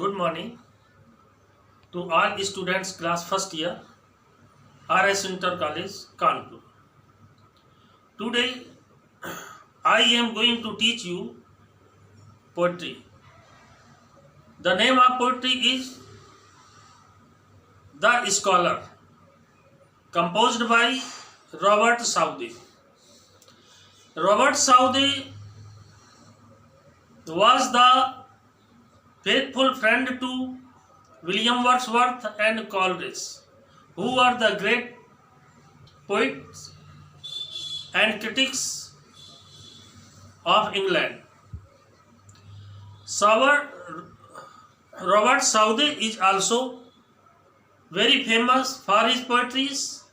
Good morning to all students class first year RS Inter College Kanpur. Today I am going to teach you poetry. The name of poetry is The Scholar, composed by Robert Southey. Robert Southey was the faithful friend to William Wordsworth and Coleridge, who are the great poets and critics of England. Robert Southey is also very famous for his poetries.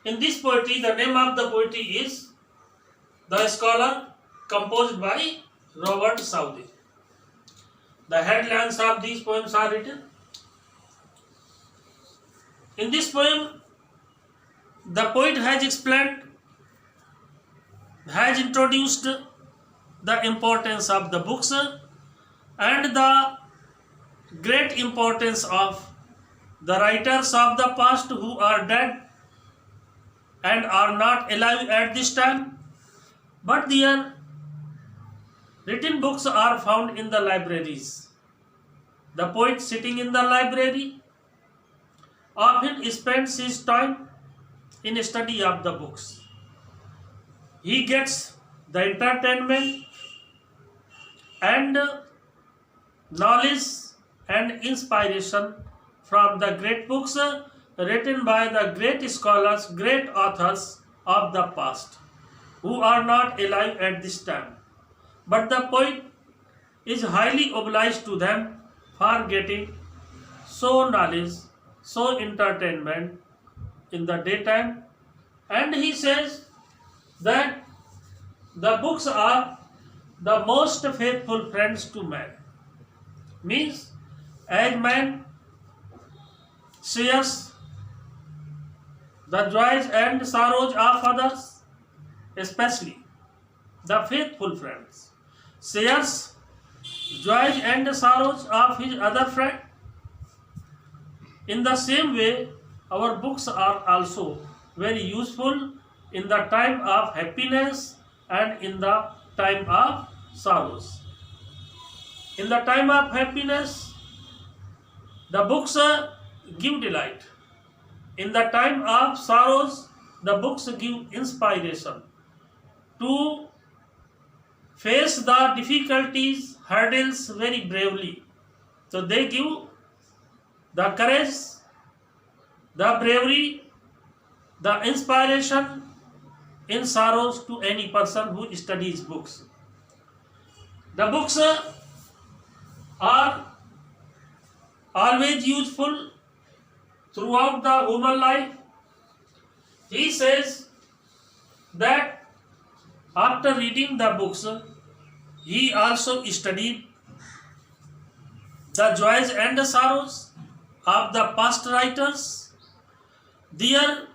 In this poetry, the name of the poetry is The Scholar, composed by Robert Southey. The headlines of these poems are written. In this poem, the poet has introduced the importance of the books and the great importance of the writers of the past who are dead and are not alive at this time, but their written books are found in the libraries. The poet, sitting in the library, often spends his time in study of the books. He gets the entertainment and knowledge and inspiration from the great books written by the great scholars, great authors of the past, who are not alive at this time. But the poet is highly obliged to them for getting so knowledge, so entertainment in the daytime, and he says that the books are the most faithful friends to man. Means, as man shares the joys and sorrows of others, especially the faithful friends shares joys and sorrows of his other friend. In the same way, our books are also very useful in the time of happiness and in the time of sorrows. In the time of happiness, the books give delight. In the time of sorrows, the books give inspiration to face the difficulties, hurdles very bravely. So they give the courage, the bravery, the inspiration in sorrows to any person who studies books. The books are always useful throughout the human life. He says that after reading the books, he also studied the joys and the sorrows of the past writers, their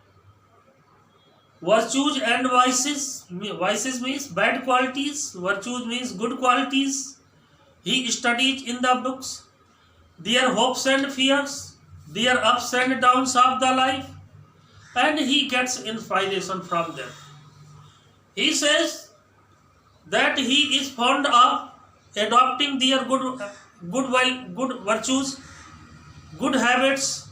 virtues and vices. Vices means bad qualities, virtues means good qualities. He studied in the books their hopes and fears, their ups and downs of the life, and he gets inspiration from them. He says that he is fond of adopting their good virtues, good habits,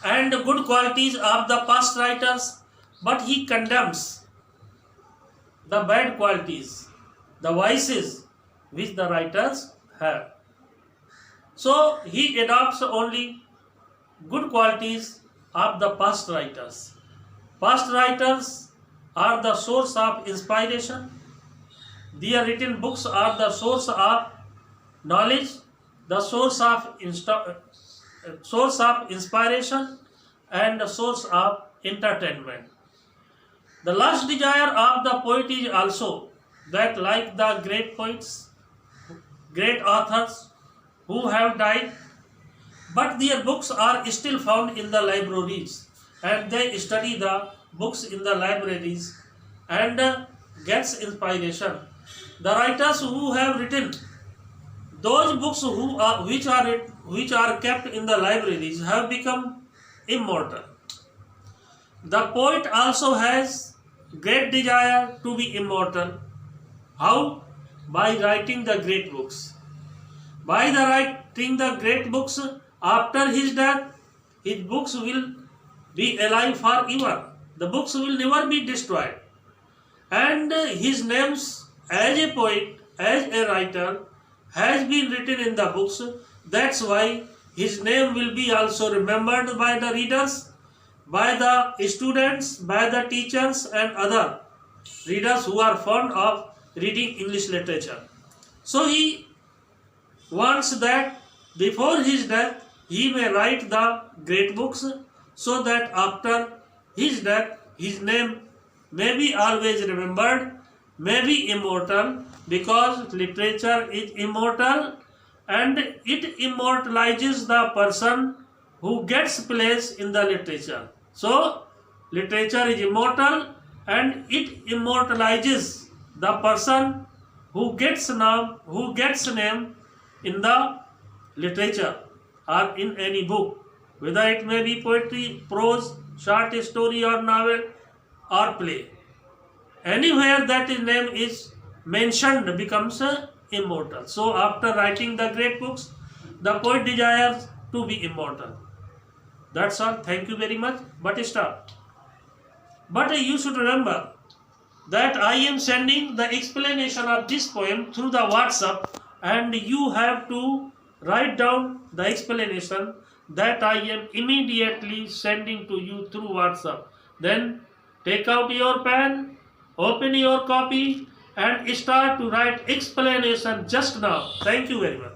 and good qualities of the past writers, but he condemns the bad qualities, the vices which the writers have. So he adopts only good qualities of the past writers. Past writers are the source of inspiration. Their written books are the source of knowledge, the source of inspiration, and the source of entertainment. The last desire of the poet is also that, like the great poets, great authors who have died, but their books are still found in the libraries, and they study the books in the libraries and gets inspiration. The writers who have written those books which are kept in the libraries have become immortal. The poet also has great desire to be immortal. How? By writing the great books. By the writing the great books, after his death, his books will be alive forever. The books will never be destroyed. And his names as a poet, as a writer, has been written in the books. That's why his name will be also remembered by the readers, by the students, by the teachers and other readers who are fond of reading English literature. So he wants that before his death he may write the great books, so that after his death his name may be always remembered, may be immortal, because literature is immortal and it immortalizes the person who gets place in the literature. So literature is immortal and it immortalizes the person who gets name in the literature or in any book, whether it may be poetry, prose, short story or novel or play. Anywhere that his name is mentioned becomes immortal. So after writing the great books, the poet desires to be immortal. That's all. Thank you very much. But stop. But you should remember that I am sending the explanation of this poem through the WhatsApp, and you have to write down the explanation that I am immediately sending to you through WhatsApp. Then take out your pen, open your copy and start to write explanation just now. Thank you very much.